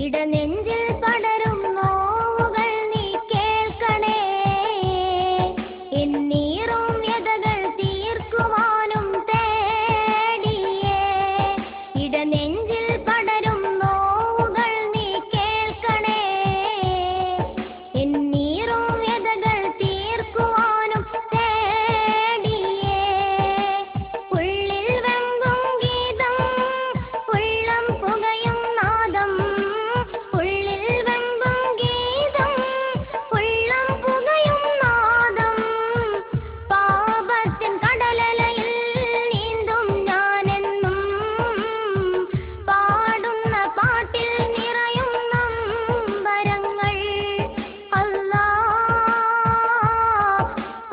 ഇടനെഞ്ചിൽ പടരും നോവുകൾ നീ കേൾക്കണേ. എന്നീറും വ്യതകൾ തീർക്കുവാനും തേടിയേ. ഇടനെഞ്ചിൽ പടരും നോവുകൾ നീ കേൾക്കണേ. എന്നീറും വ്യതകൾ തീർക്കുവാനും തേടിയേ. ഉള്ളിൽ വെങ്കും ഗീതം ഉള്ളം പുകയും നാദം. ഉള്ളിൽ വെങ്കും ഗീതം ഉള്ളം പുകയും നാദം. പാപത്തിൻ കടലലയിൽ നീന്തും ഞാനെന്നും. പാടുന്ന പാട്ടിൽ നിറയും നമ്പരങ്ങൾ. അല്ലാ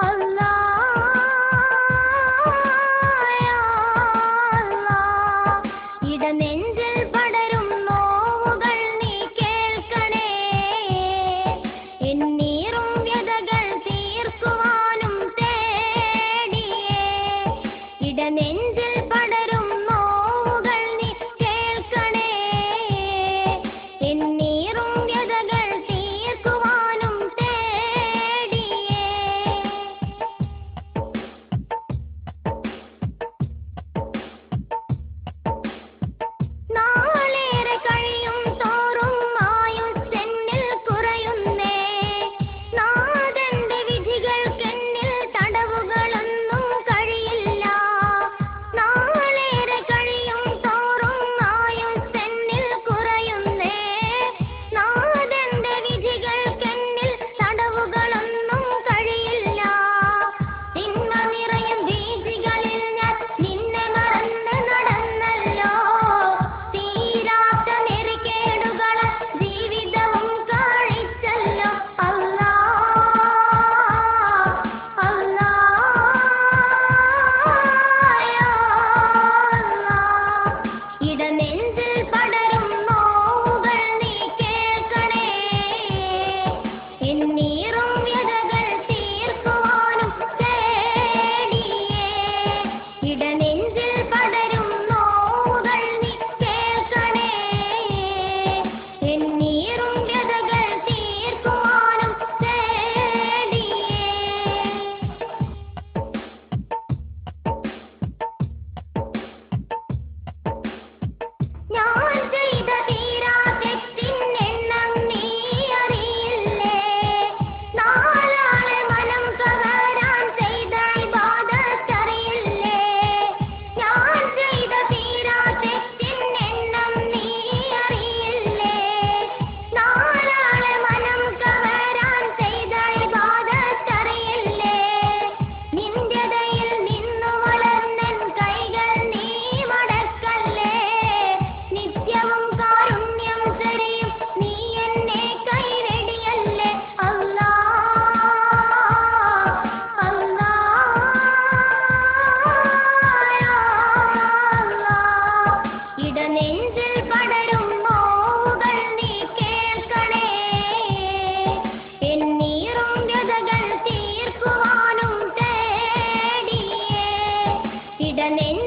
അല്ലാ യാ അല്ലാ. ഇടനെഞ്ചിൽ പടരും നോവുകൾ നീ കേൾക്കണേ. എന്നീറും വ്യതകൾ തീർക്കുവാനും തേടിയേ. ഇടനെഞ്ചിൽ പടരും നോവുകൾ നീ കേൾക്കണേ. എന്നീറും വ്യതകൾ തീർക്കുവാനും തേടിയേ. നാളേറെ കഴിയും തോറും ആയുസ്സെന്നിൽ കുറയുന്നേ. നാഥന്റെ വിധികൾക്കെന്നിൽ തടവുകളൊന്നും കഴിയില്ല. നാളേറെ കഴിയും തോറും ആയുസ്സെന്നിൽ കുറയുന്നേ. നാഥന്റെ വിധികൾക്കെന്നിൽ തടവുകളൊന്നും കഴിയില്ല. തിന്മ നിറയും വീഥികളിൽ ഞാൻ നിന്നെ മറന്ന് നടന്നല്ലോ. തീരാത്ത നെറികേടുകൾ ജീവിതവും കാണിച്ചല്ലോ. അല്ലാ അല്ലാ യാ അല്ലാ. ഇടനെഞ്ചിൽ പടരും നോവുകൾ നീ കേൾക്കണേ. എന്നീറും വ്യതകൾ തീർക്കുവാനും തേടിയേ. ഇടനെഞ്ചിൽ പടരും നോവുകൾ നീ കേൾക്കണേ. എന്നീറും വ്യതകൾ തീർക്കുവാനും തേടിയേ. ഞാൻ ചെയ്ത തീരാ തെറ്റിൻ എണ്ണം നീ അറിയില്ലേ. നാലാളെ മനം കവരാൻ ചെയ്ത ഇബാദത്തറിയില്ലേ. ഞാൻ ചെയ്ത തീരാ തെറ്റിൻ എണ്ണം നീ അറിയില്ലേ. നാലാളെ മനം കവരാൻ ചെയ്ത ഇബാദത്തറിയില്ലേ. നിന്റെടയിൽ നിന്നു വളർന്നൻ കൈകൾ നീ മടക്കല്ലേ. നിത്യവും കാരുണ്യം ചൊരിയും നീ എന്നെ കൈവെടിയല്ലേ. അല്ലാ അല്ലാ യാ അല്ലാ. ഇടനെഞ്ചിൽ പടരും നോവുകൾ നീ കേൾക്കണേ. എന്നീറും വ്യതകൾ തീർക്കുവാനും തേടിയേ. ഇടനെഞ്ചിൽ